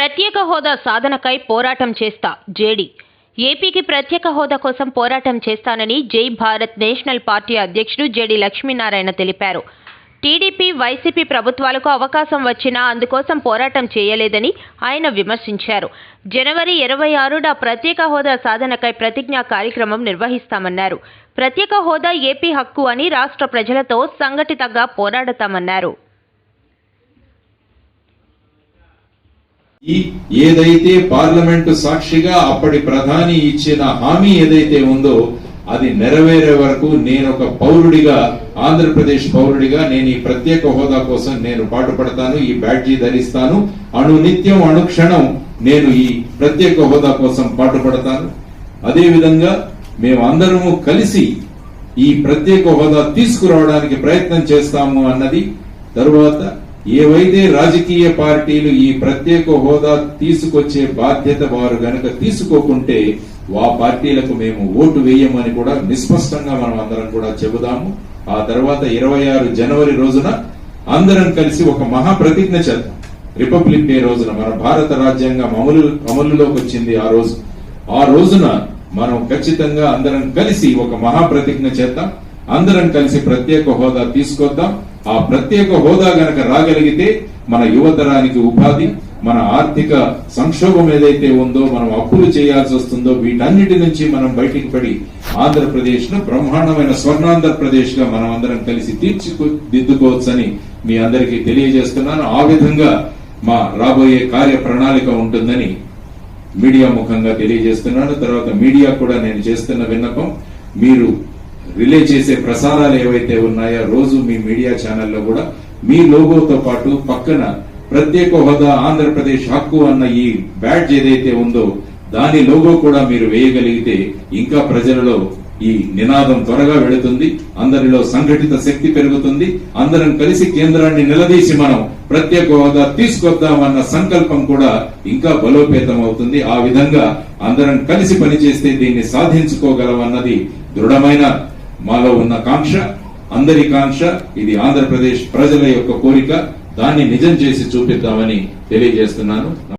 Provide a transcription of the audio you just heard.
ప్రత్యేక హోదా సాధనకై పోరాటం చేస్తా జేడీ. ఏపీకి ప్రత్యేక హోదా కోసం పోరాటం చేస్తానని జై భారత్ నేషనల్ పార్టీ అధ్యక్షుడు జేడీ లక్ష్మీనారాయణ తెలిపారు. టీడీపీ, వైసీపీ ప్రభుత్వాలకు అవకాశం వచ్చినా అందుకోసం పోరాటం చేయలేదని ఆయన విమర్శించారు. జనవరి 26న ప్రత్యేక హోదా సాధనకై ప్రతిజ్ఞా కార్యక్రమం నిర్వహిస్తామన్నారు. ప్రత్యేక హోదా ఏపీ హక్కు అని రాష్ట్ర ప్రజలతో సంఘటితంగా పోరాడతామన్నారు. ఏదైతే పార్లమెంటు సాక్షిగా అప్పటి ప్రధాని ఇచ్చిన హామీ ఏదైతే ఉందో అది నెరవేరే వరకు నేను ఒక పౌరుడిగా, ఆంధ్రప్రదేశ్ పౌరుడిగా నేను ఈ ప్రత్యేక హోదా కోసం నేను పాటుపడతాను, ఈ బ్యాడ్జీ ధరిస్తాను, అనునిత్యం అనుక్షణం నేను ఈ ప్రత్యేక హోదా కోసం పాటుపడతాను. అదేవిధంగా మేమందరము కలిసి ఈ ప్రత్యేక హోదా తీసుకురావడానికి ప్రయత్నం చేస్తాము అన్నది. తరువాత ఏవైతే రాజకీయ పార్టీలు ఈ ప్రత్యేక హోదా తీసుకొచ్చే బాధ్యత వారు గనక తీసుకోకుంటే ఆ పార్టీలకు మేము ఓటు వేయమని కూడా నిస్పష్టంగా మనం అందరం కూడా చెబుదాము. ఆ తర్వాత 26 జనవరి రోజున అందరం కలిసి ఒక మహాప్రతిజ్ఞ చేద్దాం. రిపబ్లిక్ డే రోజున మన భారత రాజ్యాంగం అమలులోకి వచ్చింది. ఆ రోజున మనం ఖచ్చితంగా అందరం కలిసి ఒక మహాప్రతిజ్ఞ చేద్దాం. అందరం కలిసి ప్రత్యేక హోదా తీసుకొద్దాం. ఆ ప్రత్యేక హోదా గనక రాగలిగితే మన యువతరానికి ఉపాధి, మన ఆర్థిక సంక్షోభం ఏదైతే ఉందో, మనం అప్పులు చేయాల్సి వస్తుందో, వీటన్నిటి నుంచి మనం బయటికి పడి ఆంధ్రప్రదేశ్ ను బ్రహ్మాండమైన స్వర్ణాంధ్రప్రదేశ్ గా మనం అందరం కలిసి తీర్చిదిద్దుకోవచ్చని మీ అందరికీ తెలియజేస్తున్నాను. ఆ విధంగా మా రాబోయే కార్య ప్రణాళిక ఉంటుందని మీడియా ముఖంగా తెలియజేస్తున్నాను. తర్వాత మీడియా కూడా నేను చేస్తున్న విన్నపం, మీరు రిలే చేసే ప్రసారాలు ఏవైతే ఉన్నాయో రోజు మీ మీడియా ఛానల్లో కూడా మీ లోగోతో పాటు పక్కన ప్రత్యేక హోదా ఆంధ్రప్రదేశ్ హక్కు అన్న ఈ బ్యాడ్జ్ ఏదైతే ఉందో దాని లోగో కూడా మీరు వేయగలిగితే ఇంకా ప్రజలలో ఈ నినాదం త్వరగా వెళుతుంది, అందరిలో సంఘటిత శక్తి పెరుగుతుంది. అందరం కలిసి కేంద్రాన్ని నిలదీసి మనం ప్రత్యేక హోదా తీసుకొద్దామన్న సంకల్పం కూడా ఇంకా బలోపేతం అవుతుంది. ఆ విధంగా అందరం కలిసి పనిచేస్తే దీన్ని సాధించుకోగలమన్నది దృఢమైన మాలో ఉన్న కాంక్ష, అందరి కాంక్ష. ఇది ఆంధ్రప్రదేశ్ ప్రజల యొక్క కోరిక. దాన్ని నిజం చేసి చూపిద్దామని తెలియజేస్తున్నాను.